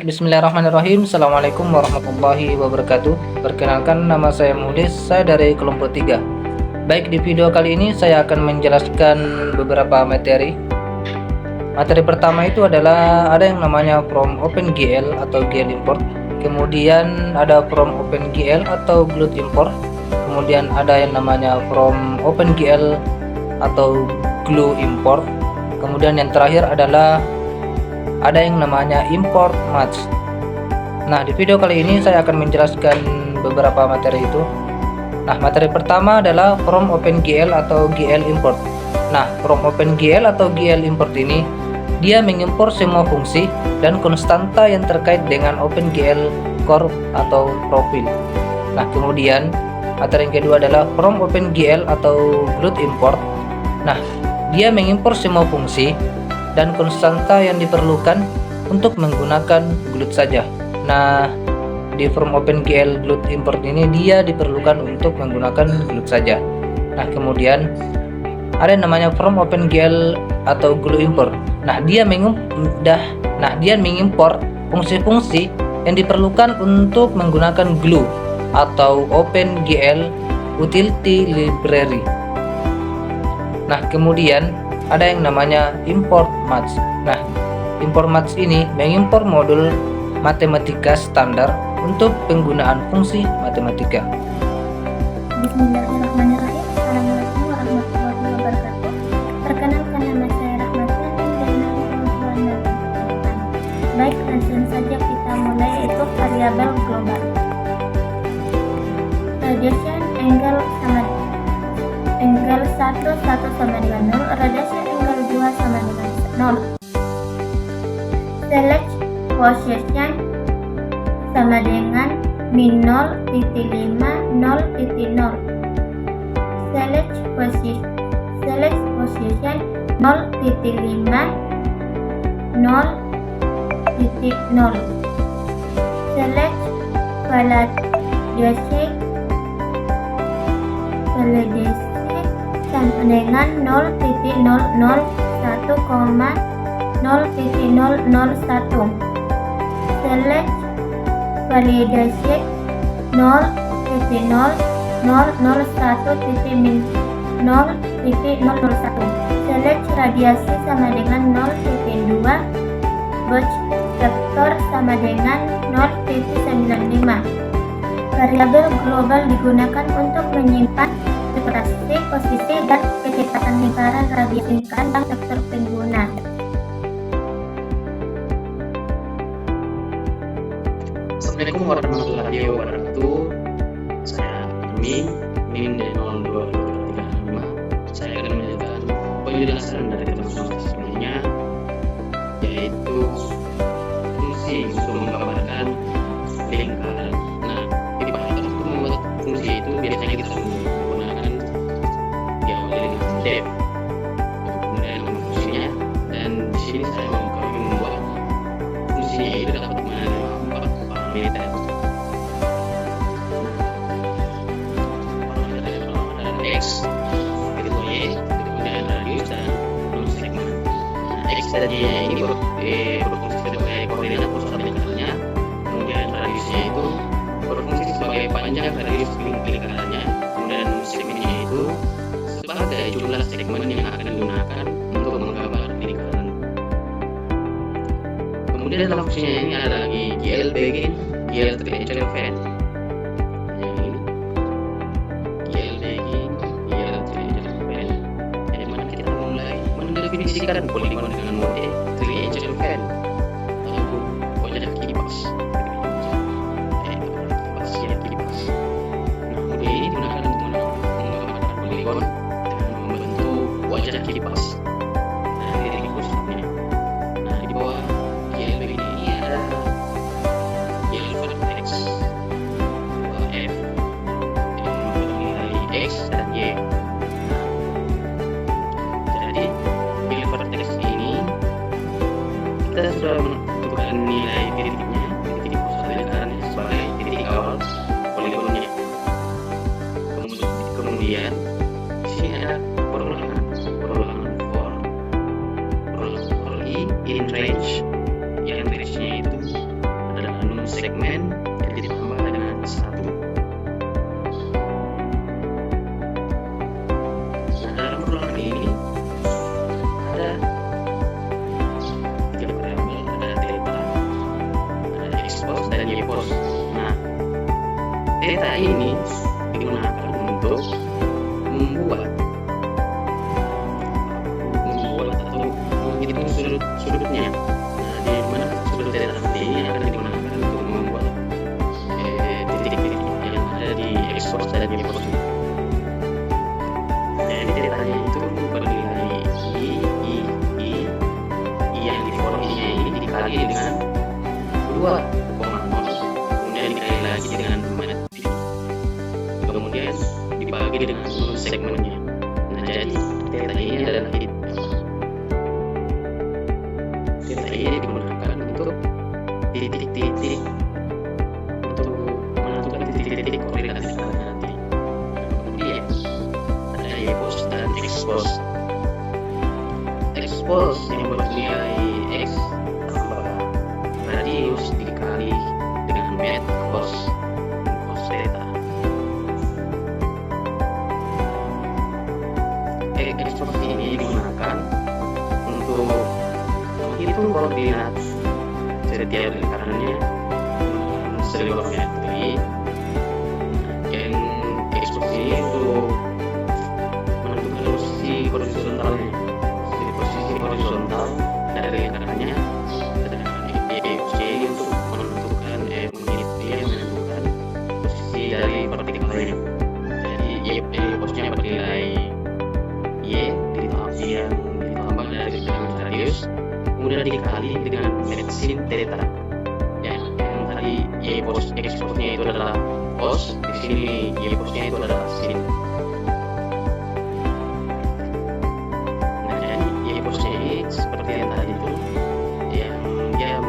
Baik, bismillahirrahmanirrahim. Assalamualaikum warahmatullahi wabarakatuh. Perkenalkan, nama saya Mudes, saya dari kelompok 3. Baik, di video kali ini saya akan menjelaskan beberapa materi. Materi pertama itu adalah ada yang namanya from OpenGL atau GL import. Kemudian ada from OpenGL atau GLUT import. Kemudian ada yang namanya from OpenGL atau glue import. Kemudian yang terakhir adalah ada yang namanya import match. Nah, di video kali ini saya akan menjelaskan beberapa materi itu. Nah, materi pertama adalah from OpenGL atau GL import. Nah, from OpenGL atau GL import ini dia mengimpor semua fungsi dan konstanta yang terkait dengan OpenGL core atau profil. Nah, kemudian materi yang kedua adalah from OpenGL atau GLUT import. Nah, dia mengimpor semua fungsi dan konstanta yang diperlukan untuk menggunakan GLUT saja. Nah, di from OpenGL GLUT import ini dia diperlukan untuk menggunakan GLUT saja. Nah, kemudian ada yang namanya from OpenGL atau glue import. Nah, dia mengimpor fungsi-fungsi yang diperlukan untuk menggunakan glue atau OpenGL utility library. Nah, kemudian ada yang namanya import match. Nah, import match ini mengimpor modul matematika standar untuk penggunaan fungsi matematika. Bismillahirrahmanirrahim. Assalamualaikum warahmatullahi wabarakatuh. Perkenalkan, nama saya Rahmatan dan nama orang tua. Baik, langsung saja kita mulai, yaitu variabel global. Radiation angle 1 sama dengan 0, radiation angle 2 sama dengan 0. Select position sama dengan min 0,5 0,0. Select position 0,5 0,0. Select validation sama dengan 0,001,0,001. Select validation 0,001,0,001. Select radiasi sama dengan 0,2. Batch vector sama dengan 0,95. Variabel global digunakan untuk menyimpan interpretasi posisi dan kecepatan lingkaran radiasi lingkaran vektor pengguna. Assalamualaikum warahmatullahi wabarakatuh. Saya Min dari 0235. Saya akan menjelaskan penjelasan dari teman-teman sebelumnya, yaitu fungsi untuk menggambarkan lingkaran. Nah, di bagian untuk membuat fungsi itu biasanya kita menggunakan diawali dengan def, kemudian fungsinya, dan di sini saya membuat fungsinya itu dapat menerima 4 parameter. X, itu Y, kemudian radius dan segmen. Nah, X dan Y ini berfungsi sebagai koordinat pusat lingkarannya, kemudian radiusnya itu berfungsi sebagai panjang radius lingkarannya, kemudian segmennya itu sebagai jumlah segmen yang akan digunakan untuk menggambar lingkaran. Kemudian dalam fungsinya ini ada lagi GL begin, GL triangle fan. Definisikan poligon dengan mode triangle fan atau wajah kipas. Nah, mode ini digunakan untuk menggambarkan poligon dengan membentuk wajah kipas. Nah, ini khususnya. Nah, di bawah GL begini ini ada GL vertex F yang menilai X dan Y. Kita sudah menentukan nilai titiknya, titik pusat lingkarannya sebagai titik awal poligonnya. Kemudian di sini ada perulangan for i in range, yang range-nya itu segmen yang ditambah dengan 1. Nah, dalam ruangan ini ada 3 variabel, ada theta, ada expose dan ypos. Nah, theta ini digunakan untuk membuat atau menghitung sudutnya. Nah, di mana sudut theta nanti ini akan digunakan untuk membuat titik-titik yang ada di expose dan ypos. Jadi theta-nya itu bernilai I yang di kolom ini dikali dengan 2,0, kemudian dikali lagi dengan menit, kemudian dibagi dengan segmennya. Nah, jadi theta ini adalah theta ini digunakan untuk titik-titik untuk menentukan titik-titik koordinat nanti. Kemudian ada ypos dan expose. Expose yang bernilai x tambah radius dikali dengan met cos theta. Expose ini digunakan untuk menghitung koordinat setiap lingkarannya seluruh geometri. Yang expose ini untuk menentukan posisi horizontalnya, posisi horizontal dari lingkarannya, sedangkan ypos ini untuk menentukan menentukan posisi dari partikelnya. Jadi yposnya bernilai y ditambah dari radius, kemudian dikali dengan met sin theta. Yang tadi expose-nya itu adalah cos, di sini yposnya itu adalah sin. Nah, jadi yposnya ini seperti yang tadi itu, yang dia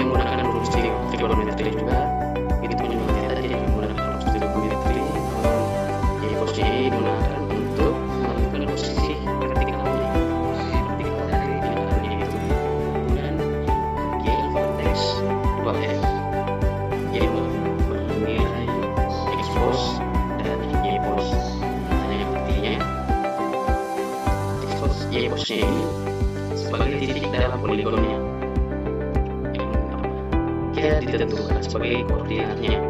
menggunakan rumus trigonometri juga. Begitu juga theta, jadi menggunakan rumus trigonometri. Yposnya ini digunakan untuk menentukan posisi vertikalnya, dari lingkarannya itu. Kemudian y vertex 2f, y bernilai expose dan ypos. Nah, yang artinya expose yposnya ini sebagai titik dalam poligonnya, dia ditentukan sebagai koordinatnya,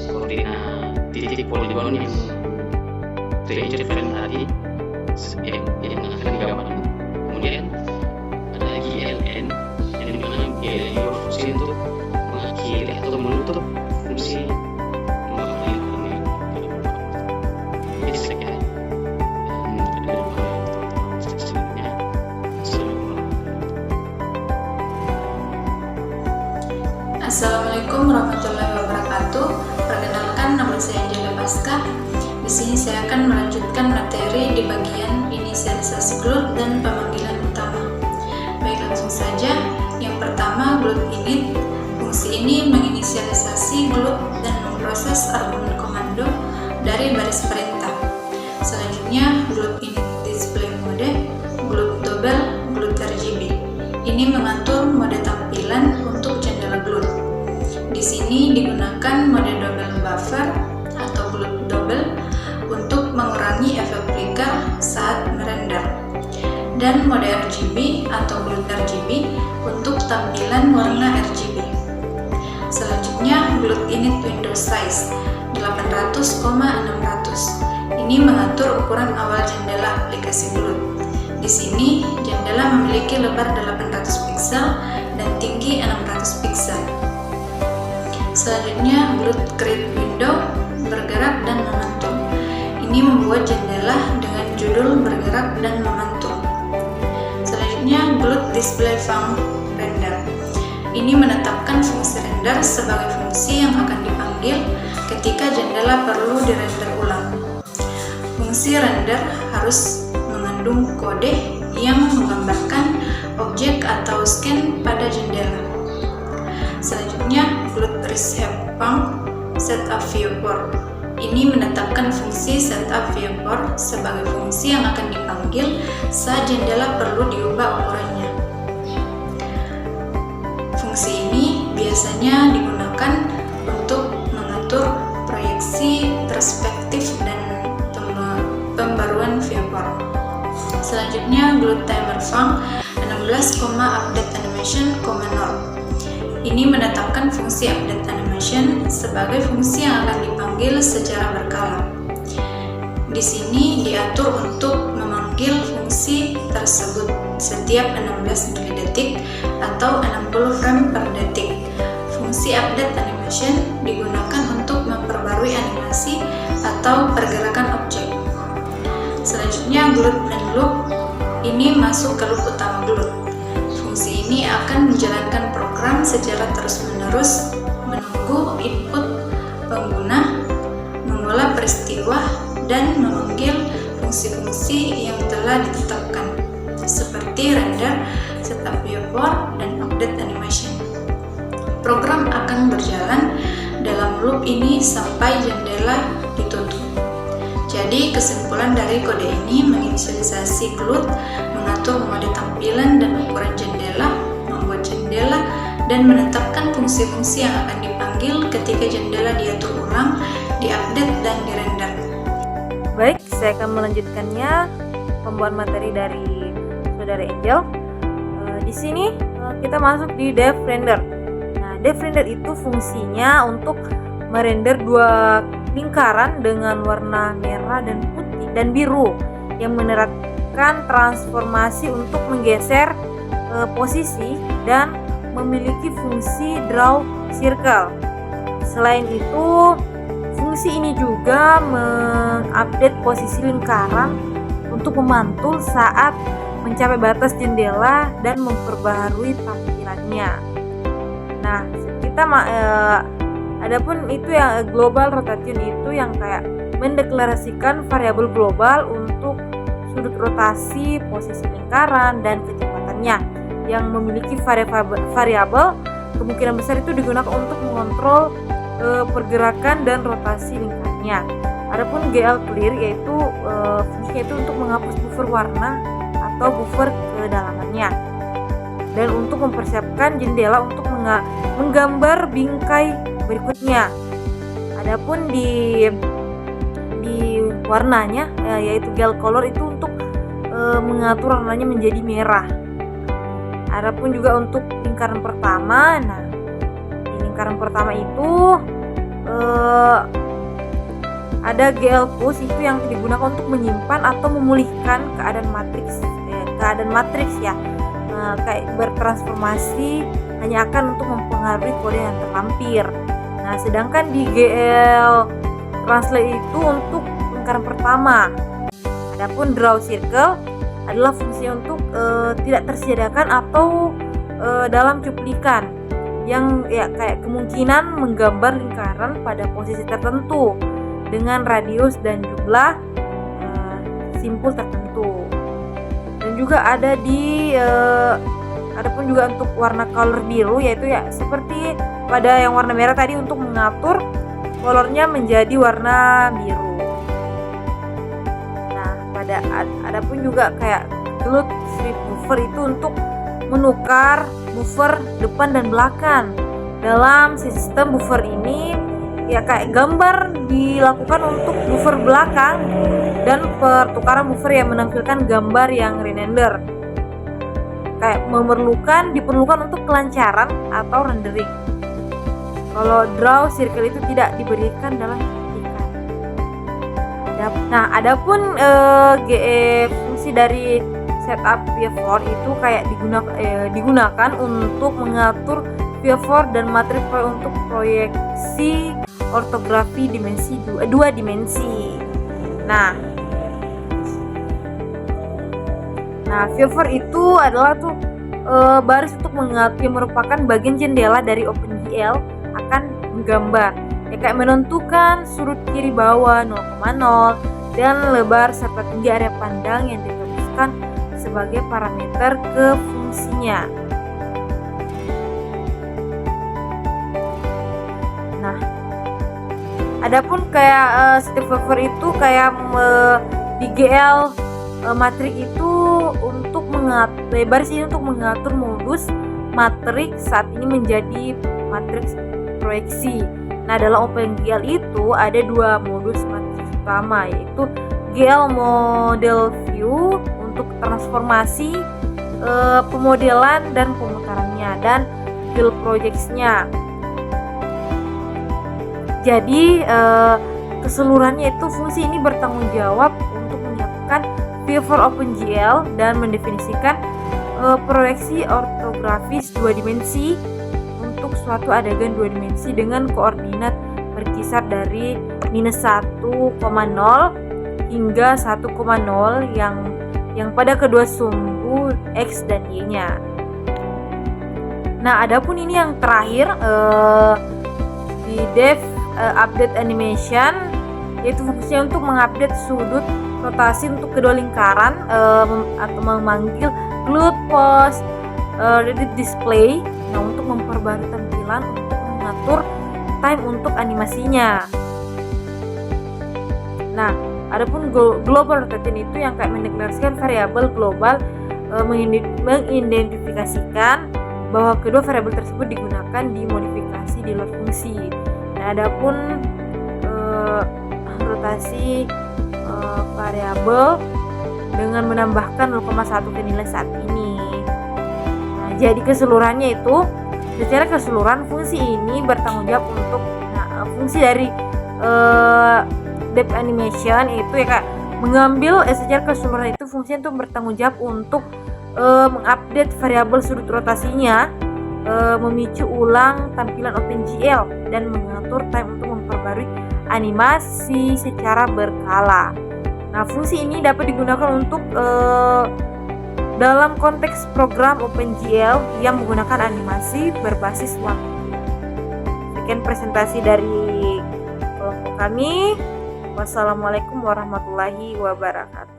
koordinat titik poligon yang referensi tadi yang akan digambarkan. Kemudian ada lagi ln, yang dimana ln berfungsi untuk mengakhiri atau menutup fungsi lingkaran. Jadi sekian. Assalamualaikum warahmatullahi wabarakatuh. Perkenalkan, nama saya Angela Baska. Di sini saya akan melanjutkan materi di bagian inisialisasi glut dan pemanggilan utama. Baik, langsung saja. Yang pertama, glut init. Fungsi ini menginisialisasi glut dan memproses argumen komando dari baris perintah. Selanjutnya, glut init display mode, glut double, glut RGB. Ini mengatur mode tampilan untuk jendela glut. Di sini digunakan mode double buffer atau glut double untuk mengurangi efek flicker saat merender, dan mode RGB atau glut RGB untuk tampilan warna RGB. Selanjutnya, glut init window size 800,600. Ini mengatur ukuran awal jendela aplikasi glut. Di sini jendela memiliki lebar 800 piksel dan tinggi 600 piksel. Selanjutnya, glut create window bergerak dan memantul. Ini membuat jendela dengan judul bergerak dan memantul. Selanjutnya, glut display func render. Ini menetapkan fungsi render sebagai fungsi yang akan dipanggil ketika jendela perlu dirender ulang. Fungsi render harus mengandung kode yang menggambarkan objek atau scan pada jendela. Selanjutnya, glut reshape func setup viewport. Ini menetapkan fungsi setup viewport sebagai fungsi yang akan dipanggil saat jendela perlu diubah ukurannya. Fungsi ini biasanya digunakan untuk mengatur proyeksi, perspektif, dan pembaruan viewport. Selanjutnya, Glut Timer Func 16, Update Animation, norm. Ini menetapkan fungsi update animation sebagai fungsi yang akan dipanggil secara berkala. Di sini diatur untuk memanggil fungsi tersebut setiap 16 milidetik atau 60 frame per detik. Fungsi update animation digunakan untuk memperbarui animasi atau pergerakan objek. Selanjutnya, Glut Blend Loop ini masuk ke loop utama Glut. Fungsi ini akan menjalankan program secara terus-menerus, menunggu input pengguna, mengolah peristiwa, dan memanggil fungsi-fungsi yang telah ditetapkan, seperti render, setup viewport, dan update animation. Program akan berjalan dalam loop ini sampai jendela ditutup. Jadi, kesimpulan dari kode ini menginisialisasi Glut, mengatur mode tampilan dan ukuran jendela, membuat jendela, dan menetapkan fungsi-fungsi yang akan dipanggil ketika jendela diatur ulang, diupdate, dan dirender. Baik, saya akan melanjutkannya pembuatan materi dari Saudara Angel. Di sini kita masuk di Dev Render. Nah, Dev Render itu fungsinya untuk merender dua lingkaran dengan warna merah dan putih dan biru yang menerapkan transformasi untuk menggeser posisi dan memiliki fungsi draw circle. Selain itu, fungsi ini juga mengupdate posisi lingkaran untuk memantul saat mencapai batas jendela dan memperbaharui tampilannya. Nah, kita adapun itu yang global rotation itu yang kayak mendeklarasikan variabel global untuk sudut rotasi, posisi lingkaran, dan kecepatannya yang memiliki variabel kemungkinan besar itu digunakan untuk mengontrol pergerakan dan rotasi lingkarannya. Adapun GL Clear yaitu fungsinya itu untuk menghapus buffer warna atau buffer kedalamannya dan untuk mempersiapkan jendela untuk menggambar bingkai berikutnya. Adapun di warnanya yaitu gel color itu untuk mengatur warnanya menjadi merah. Adapun juga untuk lingkaran pertama, nah di lingkaran pertama itu ada GL Push itu yang digunakan untuk menyimpan atau memulihkan keadaan matriks ya. Kayak bertransformasi hanya akan untuk mempengaruhi kode yang terlampir. Nah, sedangkan di GL Translate itu untuk lingkaran pertama. Adapun Draw Circle adalah fungsi untuk tidak tersediakan atau dalam cuplikan yang ya kayak kemungkinan menggambar lingkaran pada posisi tertentu dengan radius dan jumlah simpul tertentu. Dan juga ada di adapun juga untuk warna color biru yaitu ya seperti pada yang warna merah tadi untuk mengatur colornya menjadi warna biru. Nah, adapun juga kayak Glut Strip Buffer itu untuk menukar buffer depan dan belakang. Dalam sistem buffer ini ya kayak gambar dilakukan untuk buffer belakang dan pertukaran buffer yang menampilkan gambar yang renender. Kayak diperlukan untuk kelancaran atau rendering. Kalau draw circle itu tidak diberikan dalam cuplikan. Nah, adapun fungsi dari setup viewport itu kayak digunakan untuk mengatur viewport dan matriks untuk proyeksi ortografi dimensi dua dimensi. Nah, viewport itu adalah baris untuk mengatur yang merupakan bagian jendela dari OpenGL akan menggambar. Ya kayak menentukan sudut kiri bawah 0,0 dan lebar serta tinggi area pandang yang diteruskan sebagai parameter ke fungsinya. Nah, adapun kayak strip buffer itu kayak di GL matrik itu untuk mengatur baris ini untuk mengatur modus matriks saat ini menjadi matriks proyeksi. Nah, dalam OpenGL itu ada dua modus matriks utama, yaitu GL Model View untuk transformasi pemodelan dan pemutarannya, dan GL Projects-nya. Jadi keseluruhannya itu fungsi ini bertanggung jawab untuk menyiapkan view for OpenGL dan mendefinisikan proyeksi ortografis dua dimensi untuk suatu adegan dua dimensi dengan koordinat berkisar dari -1,0 hingga 1,0 yang pada kedua sumbu X dan Y-nya. Nah, adapun ini yang terakhir di dev update animation, yaitu fungsinya untuk mengupdate sudut rotasi untuk kedua lingkaran atau memanggil glued post ready display, nah untuk memperbarui tampilan untuk mengatur time untuk animasinya. Nah, adapun global rotation itu yang kayak mendeklarasikan variabel global, mengidentifikasikan bahwa kedua variabel tersebut digunakan di modifikasi di luar fungsi. Nah, adapun rotasi variabel dengan menambahkan 0,1 ke nilai saat ini. Nah, jadi keseluruhannya itu, secara keseluruhan fungsi ini bertanggung jawab untuk fungsi dari dev animation itu ya kak, mengambil secara keseluruhan itu fungsinya itu bertanggung jawab untuk mengupdate variabel sudut rotasinya, memicu ulang tampilan OpenGL, dan mengatur time untuk memperbarui animasi secara berkala. Nah, fungsi ini dapat digunakan untuk dalam konteks program OpenGL yang menggunakan animasi berbasis waktu. Sekian presentasi dari kelompok kami. Wassalamualaikum warahmatullahi wabarakatuh.